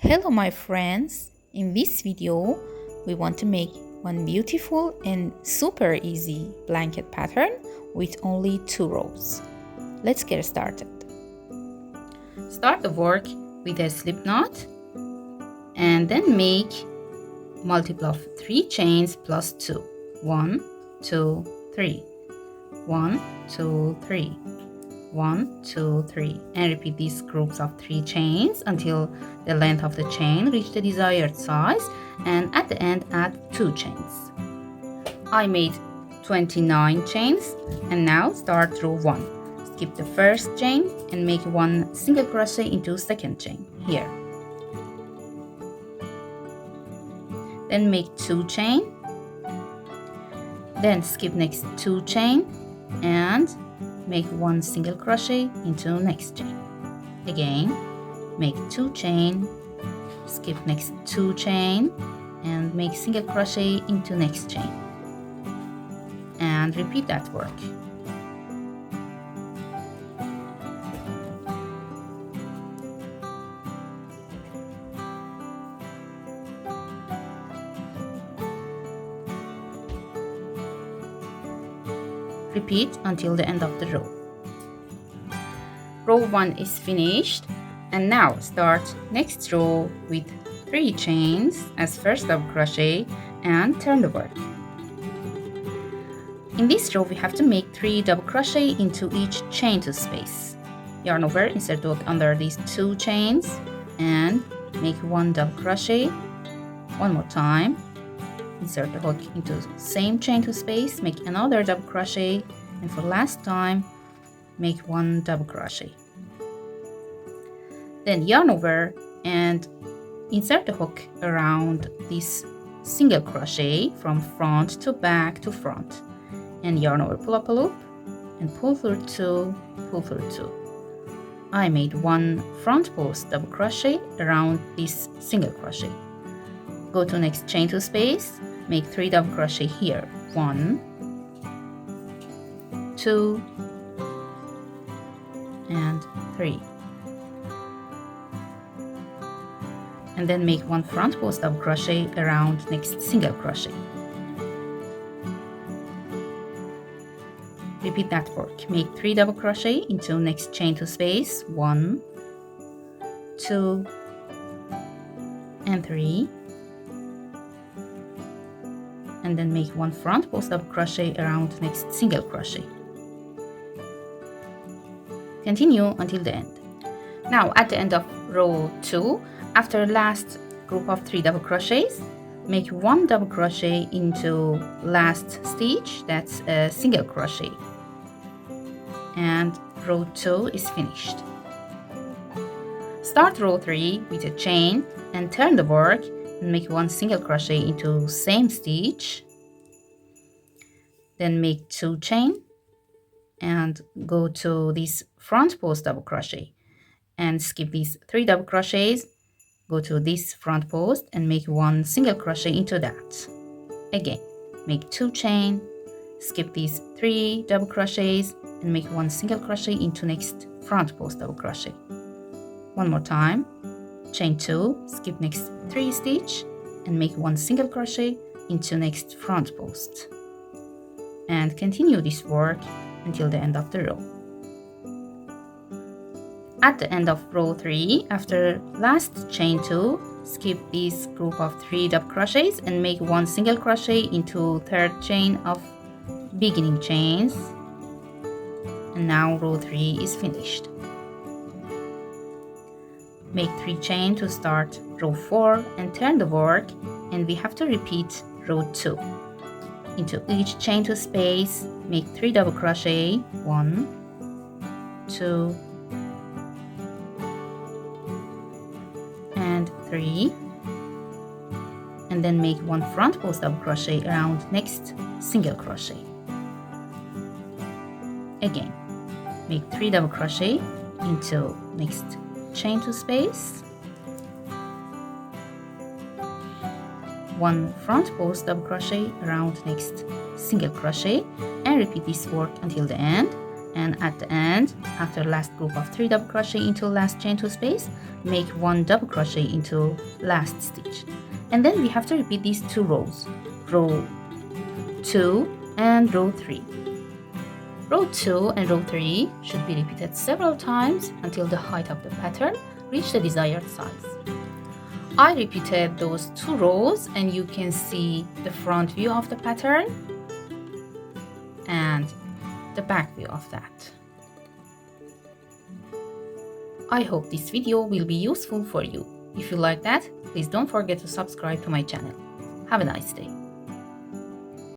Hello my friends, in this video we want to make one beautiful and super easy blanket pattern with only 2 rows. Let's get started. Start the work with a slip knot and then make multiple of 3 chains plus 2. 1, 2, 3. 1, 2, 3. 1, 2, 3, and repeat these groups of 3 chains until the length of the chain reach the desired size, and at the end add 2 chains. I made 29 chains, and now start row 1. Skip the first chain and make 1 single crochet into second chain here. Then make 2 chain, then skip next 2 chain and make 1 single crochet into next chain. Again, make 2 chain, skip next 2 chain and make single crochet into next chain, and repeat that work. Repeat until the end of the row. Row 1 is finished, and now start next row with 3 chains as first double crochet and turn the work. In this row we have to make 3 double crochet into each chain to space. Yarn over, insert the hook under these 2 chains and make 1 double crochet. One more time. Insert the hook into the same chain to space, make another double crochet, and for last time make 1 double crochet. Then yarn over and insert the hook around this single crochet from front to back to front, and yarn over, pull up a loop and pull through 2, pull through 2. I made 1 front post double crochet around this single crochet. Go to next chain to space, make 3 double crochet here. 1, 2, and 3. And then make 1 front post double crochet around next single crochet. Repeat that work. Make 3 double crochet into next chain to space. 1, 2, and 3. And then make 1 front post double crochet around next single crochet. Continue until the end. Now at the end of row 2, after last group of 3 double crochets, make 1 double crochet into last stitch, that's a single crochet, and row 2 is finished. Start row 3 with a chain and turn the work and make 1 single crochet into same stitch, then make 2 chain and go to this front post double crochet and skip these 3 double crochets, go to this front post and make 1 single crochet into that. Again, make 2 chain, skip these 3 double crochets and make 1 single crochet into next front post double crochet. One more time, chain 2, skip next 3 stitch and make 1 single crochet into next front post, and continue this work until the end of the row. At the end of row 3, after last chain 2, skip this group of 3 double crochets and make 1 single crochet into third chain of beginning chains, and now row 3 is finished. Make 3 chain to start row 4 and turn the work, and we have to repeat row 2. Into each chain to space, make 3 double crochet. 1, 2, and 3, and then make 1 front post double crochet around next single crochet. Again, make 3 double crochet into next chain to space, 1 front post double crochet around next single crochet, and repeat this work until the end, And at the end, after last group of 3 double crochet into last chain 2 space, make 1 double crochet into last stitch. And then we have to repeat these 2 rows, row 2 and row 3. Row 2 and row 3 should be repeated several times until the height of the pattern reach the desired size. I repeated those 2 rows and you can see the front view of the pattern and the back view of that. I hope this video will be useful for you. If you like that, please don't forget to subscribe to my channel. Have a nice day.